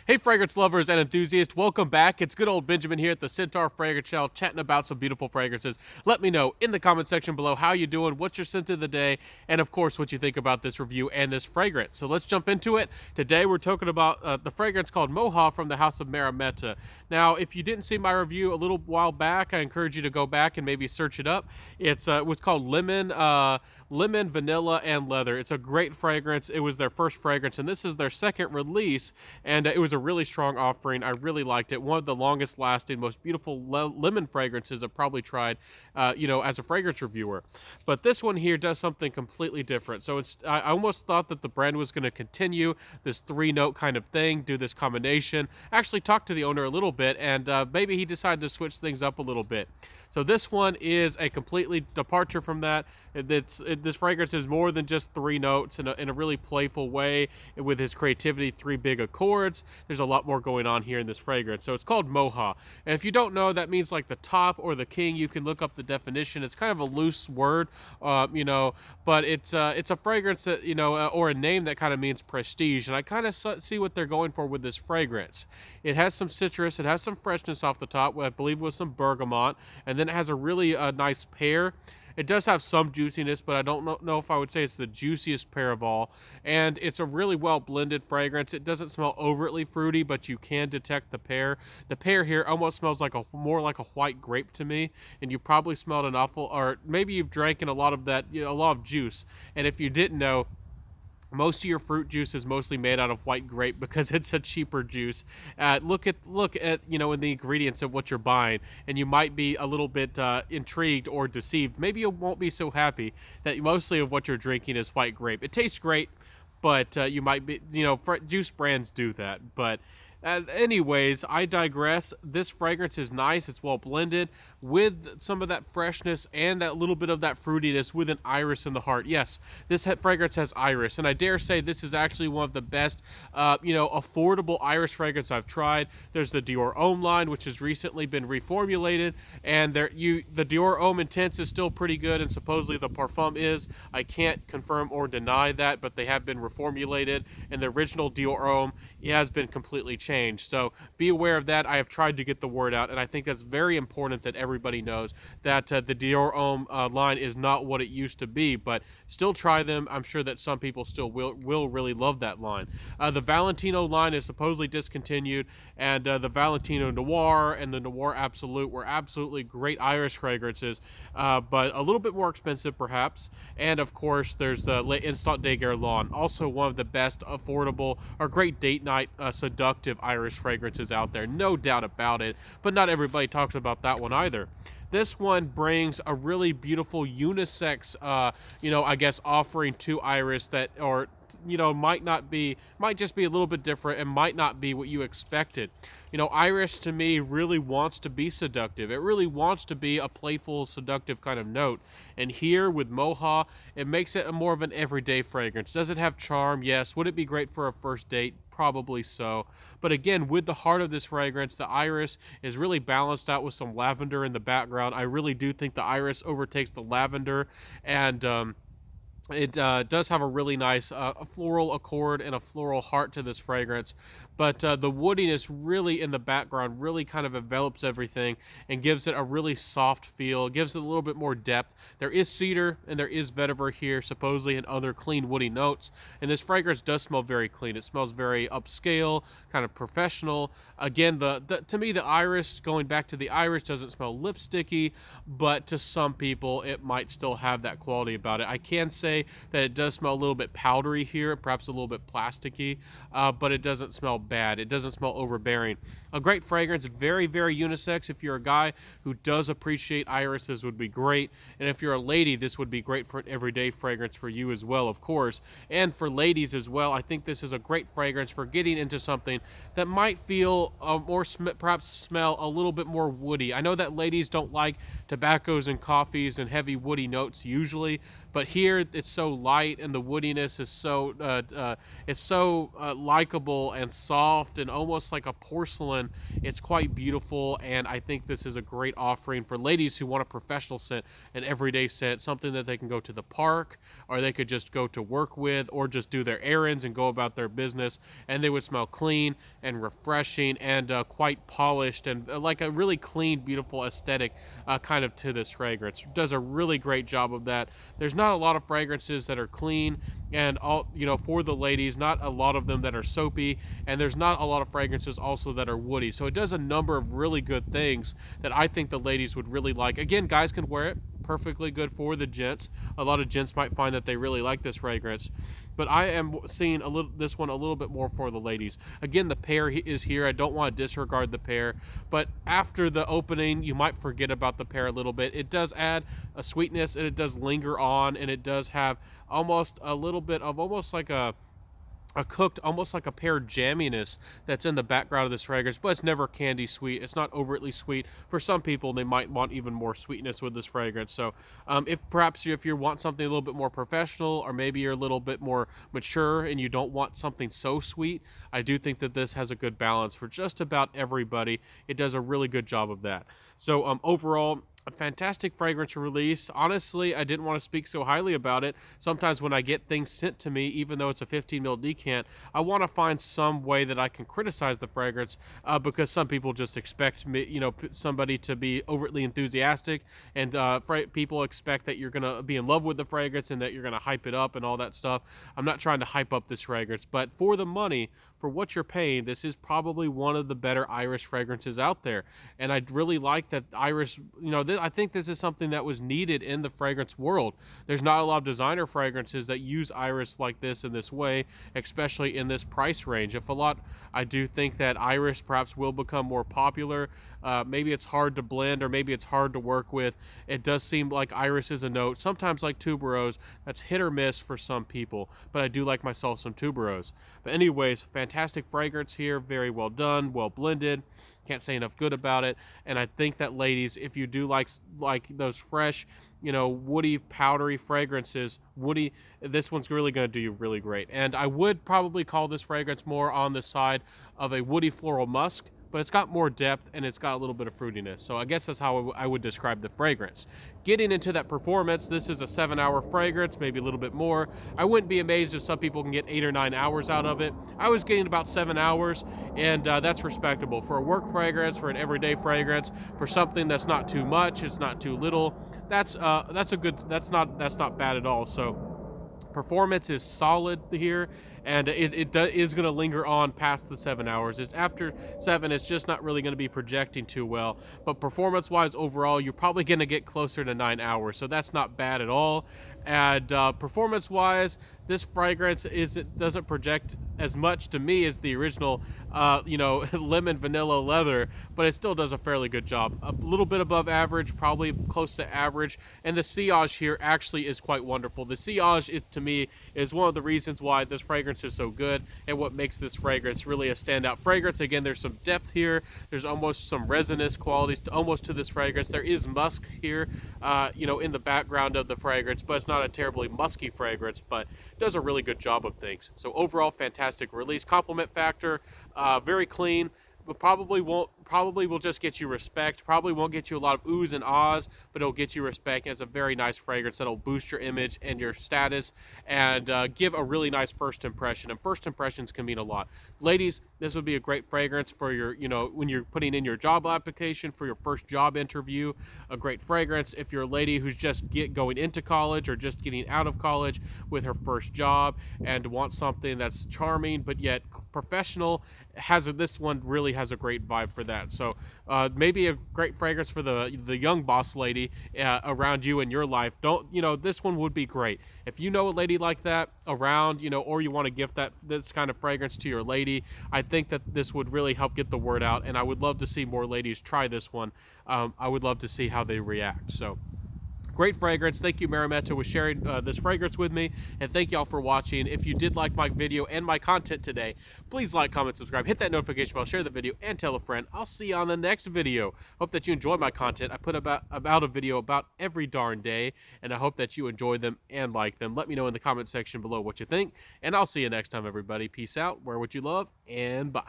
Hey, fragrance lovers and enthusiasts, welcome back. It's good old Benjamin here at the Centaur Fragrance Channel, chatting about some beautiful fragrances. Let me know in the comment section below how you doing, what's your scent of the day, and of course, what you think about this review and this fragrance. So let's jump into it. Today, we're talking about the fragrance called Moja from the house of Meremetta. Now, if you didn't see my review a little while back, I encourage you to go back and maybe search it up. It was called Lemon, Vanilla, and Leather. It's a great fragrance. It was their first fragrance, and this is their second release, and it was a really strong offering. I really liked it. One of the longest lasting, most beautiful lemon fragrances I've probably tried, as a fragrance reviewer. But this one here does something completely different. So I almost thought that the brand was going to continue this three-note kind of thing, do this combination. Actually talked to the owner a little bit, and maybe he decided to switch things up a little bit. So this one is a completely departure from that. This fragrance is more than just three notes in a really playful way with his creativity, three big accords. There's a lot more going on here in this fragrance. So it's called Moja. And if you don't know, that means like the top or the king. You can look up the definition. It's kind of a loose word, but it's a fragrance that, or a name that kind of means prestige. And I kind of see what they're going for with this fragrance. It has some citrus. It has some freshness off the top, I believe with some bergamot. And then it has a really nice pear. It does have some juiciness, but I don't know if I would say it's the juiciest pear of all. And it's a really well blended fragrance. It doesn't smell overtly fruity, but you can detect the pear. The pear here almost smells like more like a white grape to me. And you probably smelled an awful, or maybe you've drank in a lot of that, a lot of juice. And if you didn't know, most of your fruit juice is mostly made out of white grape because it's a cheaper juice. Look at in the ingredients of what you're buying, and you might be a little bit intrigued or deceived. Maybe you won't be so happy that mostly of what you're drinking is white grape. It tastes great, but you might be, juice brands do that. But anyways, I digress. This fragrance is nice. It's well blended with some of that freshness and that little bit of that fruitiness with an iris in the heart. Yes, this fragrance has iris, and I dare say this is actually one of the best, affordable iris fragrance I've tried. There's the Dior Homme line, which has recently been reformulated, and the Dior Homme Intense is still pretty good, and supposedly the Parfum is. I can't confirm or deny that, but they have been reformulated, and the original Dior Homme has been completely changed. So be aware of that. I have tried to get the word out, and I think that's very important that everybody knows that the Dior Homme line is not what it used to be, but still try them. I'm sure that some people still will really love that line. The Valentino line is supposedly discontinued, and the Valentino Noir and the Noir Absolute were absolutely great Irish fragrances, but a little bit more expensive perhaps. And of course, there's the Instant de Guerlain, also one of the best affordable or great date night seductive Irish fragrances out there, no doubt about it, but not everybody talks about that one either. This one brings a really beautiful unisex, I guess, offering to Iris that, or might just be a little bit different and might not be what you expected. Iris to me really wants to be seductive. It really wants to be a playful, seductive kind of note. And here with Moja, it makes it more of an everyday fragrance. Does it have charm? Yes. Would it be great for a first date? Probably so. But again, with the heart of this fragrance, the iris is really balanced out with some lavender in the background. I really do think the iris overtakes the lavender, and it does have a really nice a floral accord and a floral heart to this fragrance, but the woodiness really in the background really kind of envelops everything and gives it a really soft feel, gives it a little bit more depth. There is cedar and there is vetiver here, supposedly, and other clean woody notes, and this fragrance does smell very clean. It smells very upscale, kind of professional. Again, to me, the iris, going back to the iris, doesn't smell lipsticky, but to some people, it might still have that quality about it. I can say that it does smell a little bit powdery here, perhaps a little bit plasticky, but it doesn't smell bad. It doesn't smell overbearing. A great fragrance, very, very unisex. If you're a guy who does appreciate irises, would be great. And if you're a lady, this would be great for an everyday fragrance for you as well, of course. And for ladies as well, I think this is a great fragrance for getting into something that might feel perhaps smell a little bit more woody. I know that ladies don't like tobaccos and coffees and heavy woody notes usually, But here it's so light, and the woodiness is so it's so likable and soft and almost like a porcelain. It's quite beautiful, and I think this is a great offering for ladies who want a professional scent, an everyday scent, something that they can go to the park, or they could just go to work with, or just do their errands and go about their business, and they would smell clean and refreshing and quite polished, and like a really clean, beautiful aesthetic kind of to this fragrance. Does a really great job of that. There's not a lot of fragrances that are clean and all, for the ladies, not a lot of them that are soapy, and there's not a lot of fragrances also that are woody. So it does a number of really good things that I think the ladies would really like. Again, guys can wear it, perfectly good for the gents. A lot of gents might find that they really like this fragrance, but I am seeing this one a little bit more for the ladies. Again, the pear is here. I don't want to disregard the pear, but after the opening, you might forget about the pear a little bit. It does add a sweetness, and it does linger on, and it does have almost a little bit of almost like a cooked, almost like a pear jamminess that's in the background of this fragrance, but it's never candy sweet. It's not overtly sweet. For some people, they might want even more sweetness with this fragrance. So if you want something a little bit more professional, or maybe you're a little bit more mature and you don't want something so sweet, I do think that this has a good balance for just about everybody. It does a really good job of that. So overall, a fantastic fragrance release. Honestly, I didn't want to speak so highly about it. Sometimes when I get things sent to me, even though it's a 15 ml decant, I want to find some way that I can criticize the fragrance because some people just expect me, somebody to be overtly enthusiastic, and people expect that you're going to be in love with the fragrance and that you're going to hype it up and all that stuff. I'm not trying to hype up this fragrance, but for the money, for what you're paying, this is probably one of the better iris fragrances out there. And I really like that iris, I think this is something that was needed in the fragrance world. There's not a lot of designer fragrances that use iris like this in this way, especially in this price range. I do think that iris perhaps will become more popular. Maybe it's hard to blend, or maybe it's hard to work with. It does seem like iris is a note, sometimes like tuberose, that's hit or miss for some people, but I do like myself some tuberose. But anyways, fantastic fragrance here, very well done, well blended. Can't say enough good about it. And I think that ladies, if you do like those fresh, woody, powdery fragrances, this one's really going to do you really great. And I would probably call this fragrance more on the side of a woody floral musk, but it's got more depth and it's got a little bit of fruitiness. So I guess that's how I would describe the fragrance. Getting into that performance, this is a 7-hour fragrance, maybe a little bit more. I wouldn't be amazed if some people can get 8 or 9 hours out of it. I was getting about 7 hours, and that's respectable for a work fragrance, for an everyday fragrance, for something that's not too much, it's not too little. That's not bad at all. So performance is solid here, and it is going to linger on past the 7 hours. It's after 7, it's just not really going to be projecting too well. But performance wise, overall, you're probably going to get closer to 9 hours, so that's not bad at all. And performance wise, this fragrance doesn't project as much to me as the original lemon vanilla leather, but it still does a fairly good job. A little bit above average, probably close to average, and the sillage here actually is quite wonderful. The sillage, to me, is one of the reasons why this fragrance is so good, and what makes this fragrance really a standout fragrance. Again, there's some depth here, there's almost some resinous qualities to this fragrance. There is musk here, in the background of the fragrance, but it's not a terribly musky fragrance, but does a really good job of things. So overall, fantastic release. Compliment factor, very clean, but probably will just get you respect. Probably won't get you a lot of oohs and ahs, but it'll get you respect. It's a very nice fragrance that'll boost your image and your status, and give a really nice first impression. And first impressions can mean a lot. Ladies, this would be a great fragrance for your, when you're putting in your job application for your first job interview. A great fragrance if you're a lady who's just going into college or just getting out of college with her first job and wants something that's charming but yet professional. This one really has a great vibe for that. So maybe a great fragrance for the young boss lady around you in your life. This one would be great if you know a lady like that around, or you want to gift this kind of fragrance to your lady. I think that this would really help get the word out, and I would love to see more ladies try this one. I would love to see how they react. So Great fragrance. Thank you, Meremetta, with sharing this fragrance with me. And thank y'all for watching. If you did like my video and my content today, please like, comment, subscribe, hit that notification bell, share the video, and tell a friend. I'll see you on the next video. Hope that you enjoy my content. I put about a video about every darn day, and I hope that you enjoy them and like them. Let me know in the comment section below what you think, and I'll see you next time, everybody. Peace out, wear what you love, and bye.